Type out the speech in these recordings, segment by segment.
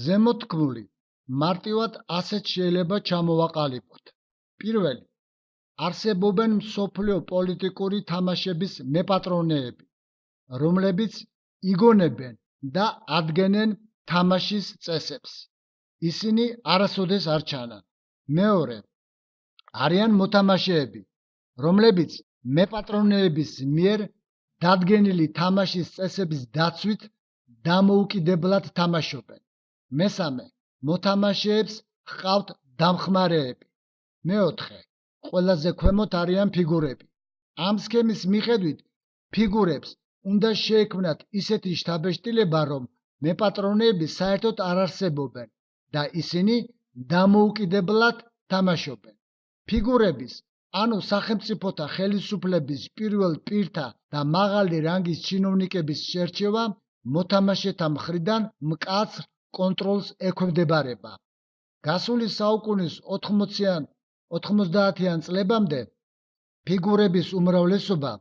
ზემოთქმული მარტივად ასეთ შეიძლება ჩამოვაყალიბოთ. პირველი, არსებობენ მსოფლიო პოლიტიკური თამაშების მეპატრონეები, რომლებიც იგონებენ და ადგენენ თამაშის წესებს. ისინი არასოდეს არ ჩანან. მეორე, არიან მოთამაშეები, რომლებიც მეპატრონეების მიერ დადგენილი თამაშის წესების დაცვით დამოუკიდებლად თამაშობენ. მესამე, მოთამაშეებს ჰყავთ დამხმარეები. მეოთხე, ყველაზე ქვემოთ არიან ფიგურები. ამ სქემის მიხედვით ფიგურებს უნდა შეექმნათ ისეთი შთაბეჭდილება, რომ მეპატრონეები საერთოდ არ არსებობენ და ისინი დამოუკიდებლად თამაშობენ. ფიგურების, ანუ სახელმწიფოთა ხელისუფლების პირველ პირთა და მაღალი რანგის ჩინოვნიკების შერჩევა მოთამაშეთა მხრიდან მკაცრ კონტროლს ექვემდებარება. გასული საუკუნის 90-იან წლებამდე ფიგურების უმრავლესობა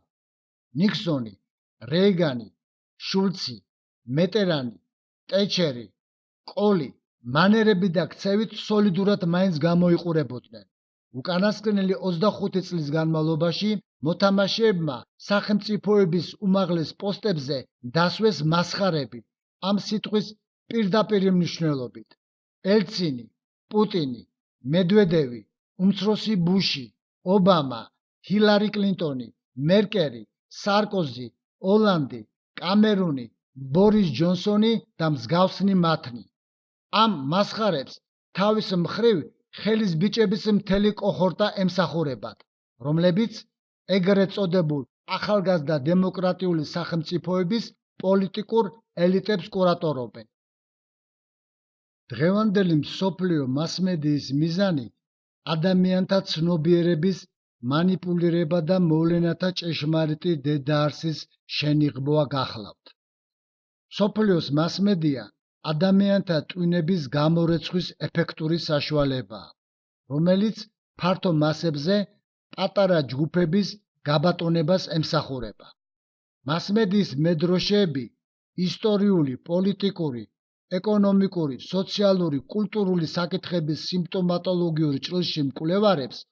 ნიქსონი, რეიგანი, შულცი, მეტერანი, ტეჩერი, კოლი მანერები და ქცევით სოლიდურად მაინც გამოიყურებოდნენ. უკანასკნელი 25 წლის განმავლობაში მოთამაშეებმა სახელმწიფოების უმაღლეს პოსტებზე დასვეს მასხარები ამ სიტყვის პირდაპირ მნიშვნელობით. ელცინი, პუტინი, მედვედევი, უმცროსი ბუში, ობამა, ჰილარი კლინტონი, მერკელი, სარკოზი, ოლანდი, კამერუნი, ბორის ჯონსონი და მსგავსნი მათნი. ამ მასხარებს თავის მხრივ ხელის ბიჭების მთელი კოჰორტა ემსახურებათ, რომლებიც ეგრეთ წოდებულ ახალგაზრდა დემოკრატიული სახელმწიფოების პოლიტიკურ ელიტებს კურატორობენ. დღევანდელი მსოფლიო მასმედიის მიზანი ადამიანთა ცნობიერების მანიპულირება და მოვლენათა ჭეშმარიტი დედაარსის შენიღბვა გახლავთ. მსოფლიოს მასმედია ადამიანთა ტვინების გამორეცხვის ეფექტური საშუალებაა, რომელიც ფართო მასებზე პატარა ჯგუფების გაბატონებას ემსახურება. მასმედიის მედროშეები ისტორიული, პოლიტიკური, ეკონომიკური, სოციალური, კულტურული საკითხების სიმპტომატოლოგიურ ჭრილში მკვლევარებს,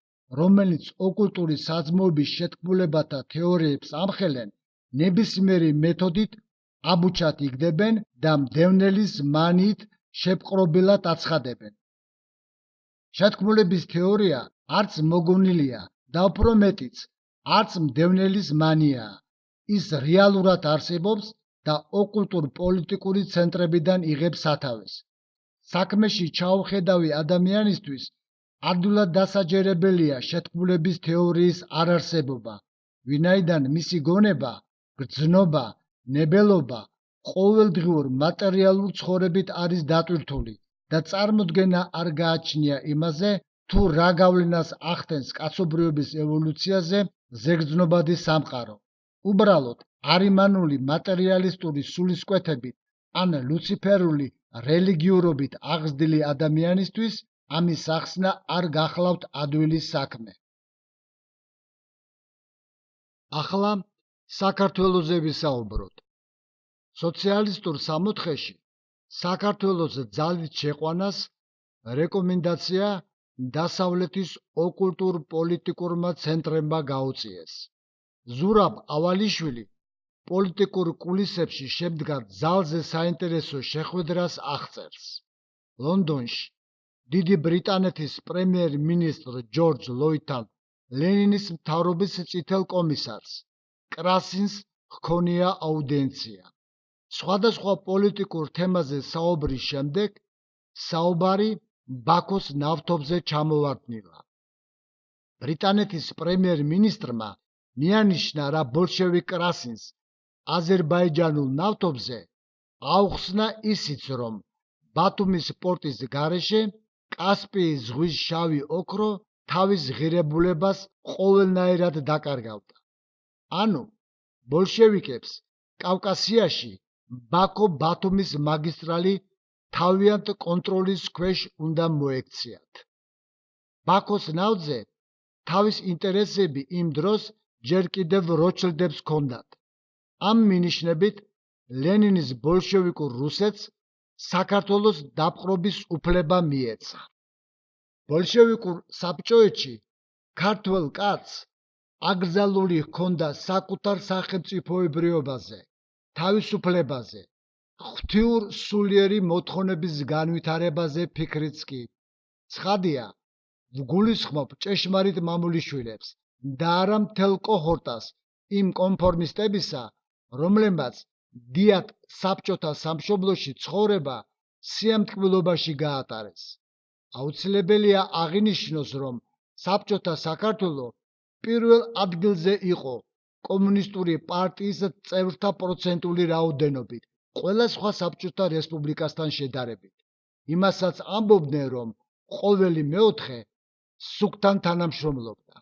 რომელიც ოკულტური საძმოების შეთქმულებათა თეორიებს ამხელენ, ნებისმიერი მეთოდით აბუჩად იგდებენ და მდევნელის მანიით შეპყრობილად აცხადებენ. შეთქმულების თეორია არც მოგონილია და უფრო მეტიც, არც მდევნელის მანიაა. ის რეალურად არსებობს და ოკულტურ პოლიტიკური ცენტრებიდან იღებს სათავეს. საქმეში ჩაუხედავი ადამიანისთვის ადვილად დასაჯერებელია შეთქმულების თეორიის არარსებობა, ვინაიდან მისი გონება, გრძნობა, ნებელობა ყოველდღიურ მატერიალურ ცხოვრებით არის დატვირთული და წარმოდგენა არ გააჩნია იმაზე, თუ რა გავლენას ახდენს კაცობრიობის ევოლუციაზე ზეგრძნობადი სამყარო. უბრალოდ არიმანული მატერიალისტური სულისკვეთებით ან ლუციფერული რელიგიურობით აღზრდილი ადამიანისთვის ამის ახსნა არ გახლავთ ადვილი საქმე. ახლა საქართველოზე ვისაუბროთ. სოციალისტურ სამოთხეში საქართველოს ძალით შეყვანას რეკომენდაცია დასავლეთის ოკულტურ-პოლიტიკურმა ცენტრებმა გაუწიეს. ზურაბ ავალიშვილი პოლიტიკურ კულისებში შემდგარ ძალზე საინტერესო შეხვედრას აღწერს. ლონდონში დიდი ბრიტანეთის პრემიერ-მინისტრ ჯორჯ ლოიდთან ლენინის მთავრობის წითელ კომისარს კრასინს ჰქონია აუდიენცია. სხვადასხვა პოლიტიკურ თემაზე საუბრის შემდეგ საუბარი ბაქოს ნავთობზე ჩამოვარდნილა. ბრიტანეთის პრემიერ-მინისტრმა მიანიშნა რა ბოლშევიკ კრასინს აზერბაიჯანულ ნავთობზე აუხსნა ისიც, რომ ბათუმის პორტის გარეშე კასპიის ზღვის შავი ოქრო თავის ღირებულებას ყოველნაირად დაკარგავდა. ანუ ბოლშევიკებს კავკასიაში ბაქო-ბათუმის მაგისტრალი თავიანთ კონტროლის ქვეშ უნდა მოექციათ. ბაქოს ნავთზე თავის ინტერესები იმ დროს ჯერ კიდევ როჩილდებს ჰქონდათ. ამ მინიშნებით ლენინის ბოლშევიკურ რუსეთს საქართველოს დაპყრობის უფლება მიეცა. ბოლშევიკურ საბჭოეთში ქართველ კაცს აკრძალული ჰქონდა საკუთარ სახელმწიფოებრიობაზე, თავისუფლებაზე, ღვთიურ სულიერი მოთხოვნების განვითარებაზე ფიქრიც კი. ცხადია, ვგულისხმობ ჭეშმარიტ მამულიშვილებს და არა მთელ კოჰორტას იმ კონფორმისტებისა, რომლებმაც დიად საბჭოთა სამშობლოში ცხოვრება სიამტკბილობაში გაატარეს. აუცილებელია აღინიშნოს, რომ საბჭოთა საქართველო პირველ ადგილზე იყო კომუნისტური პარტიის წევრთა პროცენტული რაოდენობით ყველა სხვა საბჭოთა რესპუბლიკასთან შედარებით. იმასაც ამბობდნენ, რომ ყოველი მეოთხე სუქთან თანამშრომლობდა.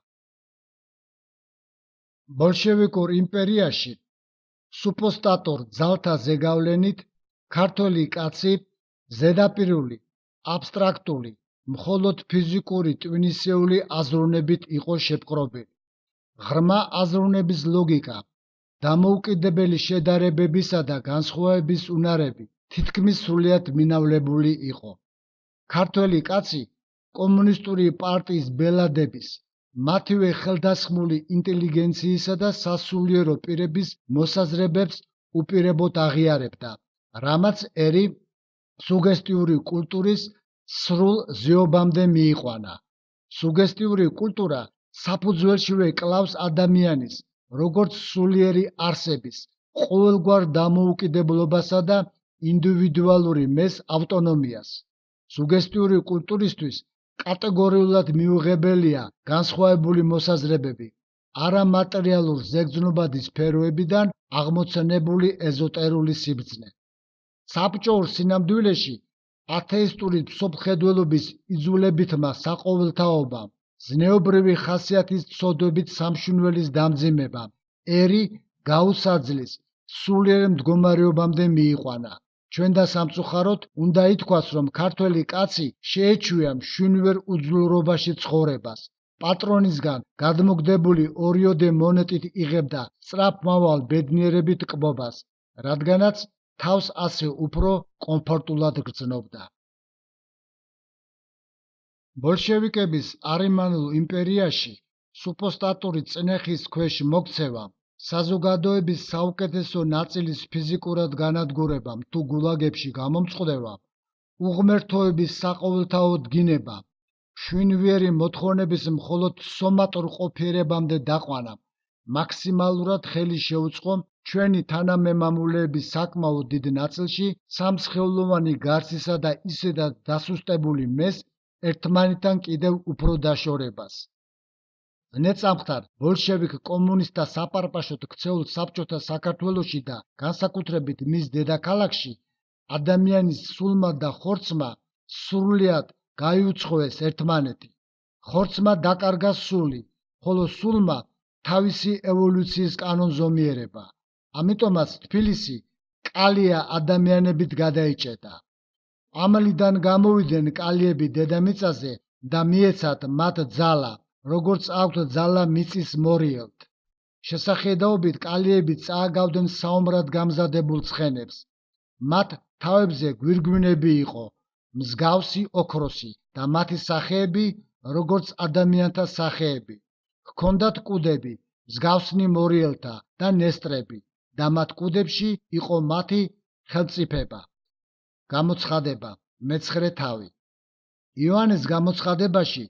ბოლშევიკურ იმპერიაში სუპოსტატორ ძალთა ზეგავლენით ქართველი კაცი ზედაპირული, აბსტრაქტული, მხოლოდ ფიზიკური ტვინისეული აზროვნებით იყო შეპყრობილი. ღრმა აზროვნების ლოგიკა, დამოუკიდებელი შედარებებისა და განსხვავების უნარები თითქმის სრულიად მინავლებული იყო. ქართველი კაცი კომუნისტური პარტიის ბელადების, მათივე ხელდასხმული ინტელიგენციისა და სასულიერო პირების მოსაზრებებს უპირებოდ აღიარებდა, რამაც ერი სუგესტიური კულტურის სრულ ზიობამდე მიიყვანა. სუგესტიური კულტურა საფუძველშივე კლავს ადამიანის, როგორც სულიერი არსების, ყოველგვარ დამოუკიდებლობასა და ინდივიდუალური ავტონომიას. სუგესტიური კულტურისთვის კატეგორიულად მიუღებელია განსხვავებული მოსაზრებები, არამატერიალურ ზეგრძნობადი სფეროებიდან აღმოცენებული ეზოტერული სიბრძნე. საბჭოურ სინამდვილეში ათეისტური მსოფლმხედველობის იძულებითმა საყოველთაობამ, ზნეობრივი ხასიათის ცოდვებით სამშინველის დამძიმებამ, ერი გაუსაძლის სულიერ მდგომარეობამდე მიიყვანა. ჩვენ და სამწუხაროდ უნდა ითქვას, რომ ქართველი კაცი შეეჩვია მშვინვერ უძლურობაში ცხოვრებას. პატრონისგან გადმოგდებული ორიოდე მონეტით იღებდა სწრაფმავალ ბედნიერებით კბობას, რადგანაც თავს ასე უფრო კომფორტულად გრძნობდა. ბოლშევიკების არიმანულ იმპერიაში სუპოსტატური წნეხის ქვეშ მოქცევამ, საზოგადოების საუკეთესო ნაწილის ფიზიკურად განადგურებამ თუ გულაგებში გამომწყდევამ, უღმერთოების საყოველთაო დგინებამ, მშვინვიერი მოთხოვნების მხოლოდ სომატურ ყოფიერებამდე დაყვანამ, მაქსიმალურად ხელი შეუწყო ჩვენი თანამემამულეების საკმაოდ დიდ ნაწილში სამსხეულოვანი გარსისა და ისედაც დასუსტებული მეს ერთმანეთთან კიდევ უფრო დაშორებას. ზნეწამხდარ ბოლშევიკ კომუნისტთა საპარპაშოდ ქცეულ საბჭოთა საქართველოში და განსაკუთრებით მის დედაქალაქში ადამიანის სულმა და ხორცმა სრულიად გაიუცხოეს ერთმანეთი. ხორცმა დაკარგა სული, ხოლო სულმა თავისი ევოლუციის კანონზომიერება. ამიტომაც თბილისი კალია ადამიანებით გადაიჭედა. ამალიდან გამოვიდნენ კალიები დედამიწაზე და მიეცათ მათ ძალა, როგორც აქვთ ძალა მიწის მორიელთ. შესახედაობით კალიები წააგავდნენ საომრად გამზადებულ ცხენებს. მათ თავებზე გვირგვინები იყო, მსგავსი ოქროსი და მათი სახეები, როგორც ადამიანთა სახეები. ჰქონდათ კუდები, მსგავსნი მორიელთა და ნესტრები და მათ კუდებში იყო მათი ხელმწიფება. გამოცხადება, მეცხრე თავი. იოანეს გამოცხადებაში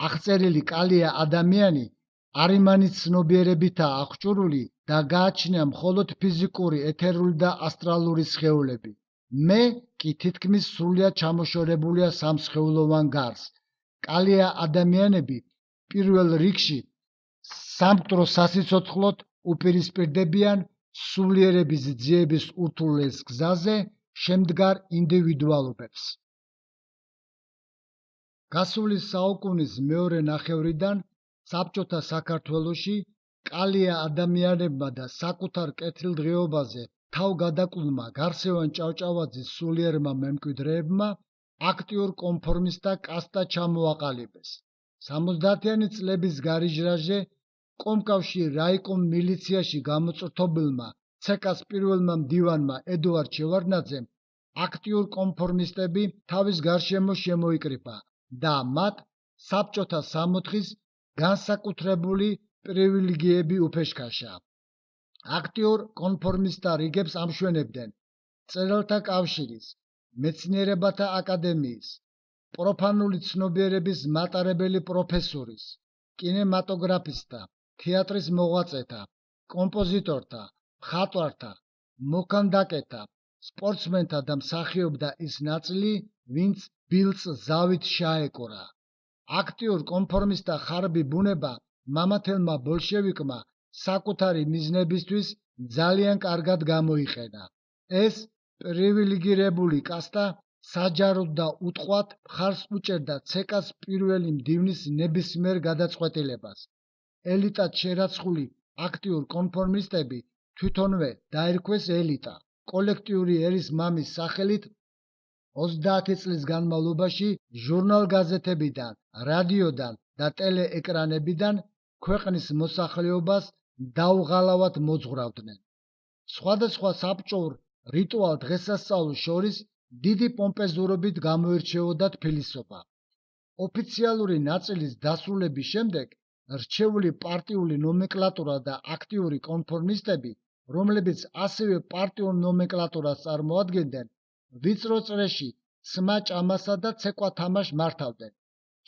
აღწერილი კალია ადამიანი არიმანის ცნობიერებითაა აღჭურვილი და გააჩნია მხოლოდ ფიზიკური, ეთერული და ასტრალური სხეულები. მე კი თითქმის სრულიად ჩამოშორებულია სამსხეულოვან გარს. კალია ადამიანები პირველ რიგში სამკვდრო სასიცოცხლოდ უპირისპირდებიან სულიერების ძიების ურთულეს გზაზე შემდგარ ინდივიდუალობებს. გასული საუკუნის მეორე ნახევრიდან საბჭოთა საქართველოში კალია ადამიანებმა და საკუთარ კეთილდღეობაზე თავგადაკლულმა გარსევან ჭავჭავაძის სულიერმა მემკვიდრეებმა აქტიურ კონფორმისტთა კასტა ჩამოაყალიბეს. 70-იანი წლების გარიჟრაჟზე კომკავშირ რაიკომ მილიციაში გამოწვრთობილმა ცეკას პირველმა მდივანმა ედუარდ შევარდნაძემ აქტიურ კონფორმისტები თავის გარშემო შემოიკრიბა და მათ საბჭოთა სამოთხის განსაკუთრებული პრივილეგიები უფეშქაშა. აქტიურ კონფორმისტთა რიგებს ამშვენებდნენ მწერალთა კავშირის, მეცნიერებათა აკადემიის, პროფანული ცნობიერების მატარებელი პროფესორის, კინემატოგრაფისტთა, თეატრის მოღვაწეთა, კომპოზიტორთა, მხატვართა, მოქანდაკეთა, სპორტსმენთა და მსახიობთა ის ნაწილი, ვინც ბილწ ზავით შეაეკურა. აქტიურ კონფორმისტთა ხარბი ბუნება მამათელმა ბოლშევიკმა საკუთარი მიზნებისთვის ძალიან კარგად გამოიყენა. ეს პრივილეგირებული კასტა საჯაროდ და უტყვად მხარს უჭერდა ცეკას პირველი მდივნის ნებისმიერ გადაწყვეტილებას. ელიტად შერაცხული აქტიურ კონფორმისტები თვითონვე დაერქვეს ელიტა. კოლექტიური ერის მამის სახელით 30 წლის განმავლობაში ჟურნალ-გაზეთებიდან, რადიოდან და ტელეეკრანებიდან ქვეყნის მოსახლეობას დაუღალავად მოძღვრავდნენ. სხვადასხვა საბჭოურ რიტუალ დღესასწაულს შორის დიდი პომპეზურობით გამოირჩეოდა თბილისობა. ოფიციალური ნაწილის დასრულების შემდეგ რჩეული პარტიული ნომენკლატურა და აქტიური კონფორმისტები, რომლებიც ასევე პარტიულ ნომენკლატურას წარმოადგენდნენ, ვიწრო წრეში სმა-ჭამასა და ცეკვა-თამაშს მართავდნენ.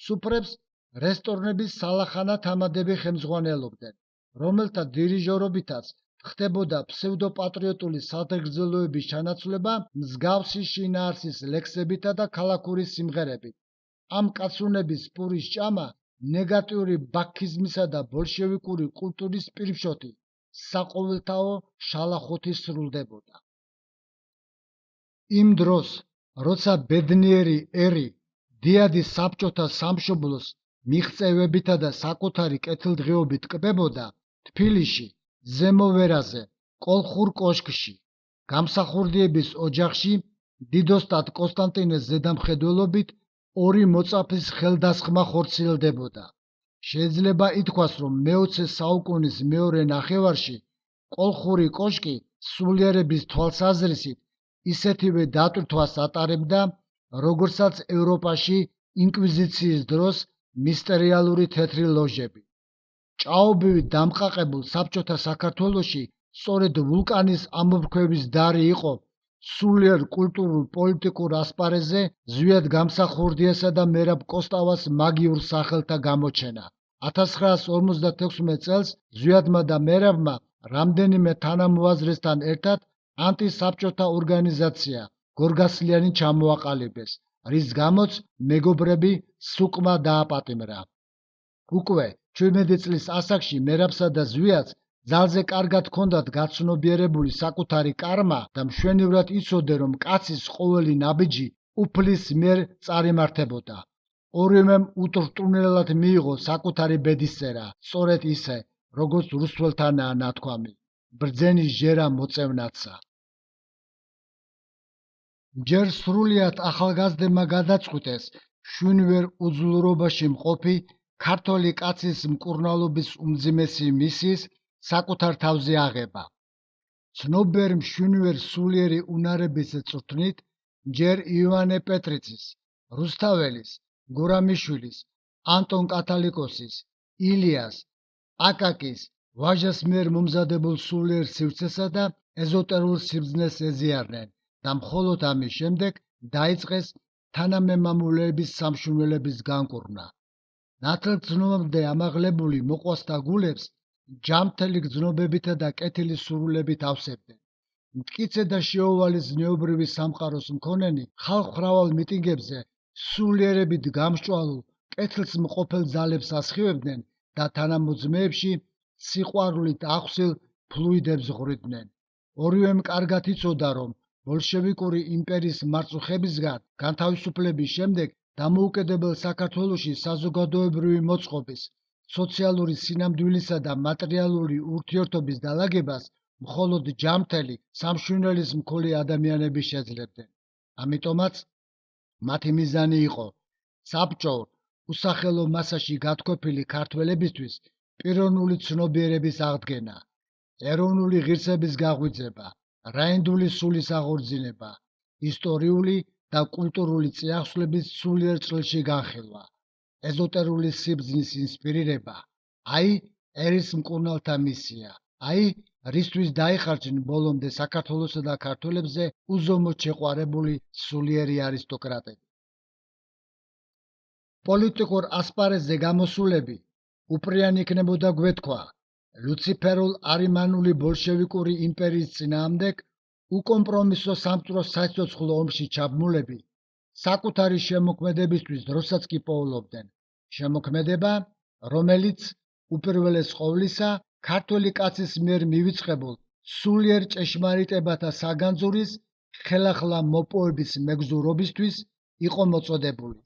სუფრებს რესტორნების სალახანა თამადები ხელმძღვანელობდნენ, რომელთა დირიჟორობითაც ხდებოდა ფსევდოპატრიოტული სადღეგრძელოების ჩანაცვლება მსგავსი შინაარსის ლექსებითა და ქალაქური სიმღერებით. ამ კაცუნების პურის ჭამა ნეგატიური ბაქიზმისა და ბოლშევიკური კულტურის პირმშოთი საყოველთაო შალახოთი სრულდებოდა. იმ დროს, როცა ბედნიერი ერი დიადი საბჭოთა სამშობლოს მიღწევებითა და საკუთარი კეთილდღეობით კბებოდა, თბილისში, ზემო ვერაზე, კოლხურ კოშკში, გამსახურდიების ოჯახში, დიდოსტატ კონსტანტინეს ზედამხედველობით ორი მოწაფის ხელდასხმა ხორციელდებოდა. შეიძლება ითქვას, რომ მე-20 საუკუნის მეორე ნახევარში კოლხური კოშკი სულიერების თვალსაზრისით ისეთივე დატვირთვას ატარებდა, როგორცაც ევროპაში ინკვიზიციის დროს მისტერიალური თეთრი ლოჟები. ჭაობივით დამყაყებულ საბჭოთა საქართველოში სწორედ ვულკანის ამოფრქვევის დარი იყო სულიერ კულტურულ-პოლიტიკურ ასპარეზზე ზვიად გამსახურდიასა და მერაბ კოსტავას მაგიურ სახელთა გამოჩენა. 1956 წელს ზვიადმა და მერაბმა რამდენიმე თანამოაზრესთან ერთად ანტისაბჭოთა ორგანიზაცია გორგასლიანი ჩამოაყალიბეს, რის გამოც მეგობრები სუკმა დააპატიმრა. უკვე 17 წლის ასაკში მერაბსა და ზვიადს ძალზე კარგად ჰქონდათ გაცნობიერებული საკუთარი კარმა და მშვენივრად იცოდნენ, რომ კაცის ყოველი ნაბიჯი უფლის მიერ წარიმართებოდა. ორივემ უტრტუნელად მიიღო საკუთარი ბედისწერა, სწორედ ისე, როგორც რუსთველთანაა ნათქვამი, ბრძენის ჟერა მოწევნაცა. ჯერ სრულიად ახალგაზრდებმა გადაწყვიტეს შვინვერ უძლურობაში მყოფი ქართველი კაცის მკურნალობის უმძიმესი მისიის საკუთარ თავზე აღება. ცნობიერი მშვინვერ სულიერი უნარების წვრთნით ჯერ ივანე პეტრიცის, რუსთაველის, გურამიშვილის, ანტონ კათალიკოსის, ილიას, აკაკის, ვაჟას მიერ მომზადებულ სულიერ სივრცესა და ეზოტერულ სიბრძნეს ეზიარნენ და მხოლოდ ამის შემდეგ დაიწყეს თანამემამულეების სამშვილდეების განკურნა. ნათელგზნობამდე ამაღლებული მოყვასთა გულებს ჯამთელი გრძნობებითა და კეთილი სურვილებით ავსებდნენ. მტკიცე და შეუვალი ზნეობრივი სამყაროს მქონენი ხალხმრავალ მიტინგებზე სულიერებით გამსჭვალულ კეთილს მყოფელ ძალებს ასხივებდნენ და თანამოძმეებში სიყვარულით ახსილ ფლუიდებს ღვრიდნენ. ორივემ კარგად იცოდა, რომ ბოლშევიკური იმპერიის მარწუხებისგან განთავისუფლების შემდეგ დამოუკიდებელ საქართველოში საზოგადოებრივი მოწყობის, სოციალური სინამდვილისა და მატერიალური ურთიერთობის დალაგებას მხოლოდ ჯამთელი სამშვილდელის მქონე ადამიანები შეძლებდნენ. ამიტომაც მათი მიზანი იყო საბჭოურ უსახელო მასაში გათქვეფილი ქართველებისთვის პიროვნული ცნობიერების აღდგენა, ეროვნული ღირსების გაღვიძება, რაინდული სულის აღორძინება, ისტორიული და კულტურული წიაღსვლების სულიერ წილში განხილვა, ეზოტერული სიბრძნის ინსპირირება, აი ერის მკურნალთა მისია, აი რისთვის დაიხარჯნენ ბოლომდე საქართველოსა და ქართველებზე უზომოდ შეყვარებული სულიერი არისტოკრატები. პოლიტიკურ ასპარეზზე გამოსულები უპრიანი იქნებოდა გვეთქვა ლუციფერულ არიმანული ბოლშევიკური იმპერიის წინააღმდეგ უკომპრომისო სამწუხარო საცოცხლო ომში ჩაბმულები საკუთარი შემოქმედებისთვის დროსაც კი პოულობდნენ. შემოქმედება, რომელიც უპირველეს ყოვლისა ქართველი კაცის მიერ მივიწყებულ სულიერ ჭეშმარიტებათა საგანძურის ხელახლა მოპოვების მეგზურობისთვის იყო მოწოდებული.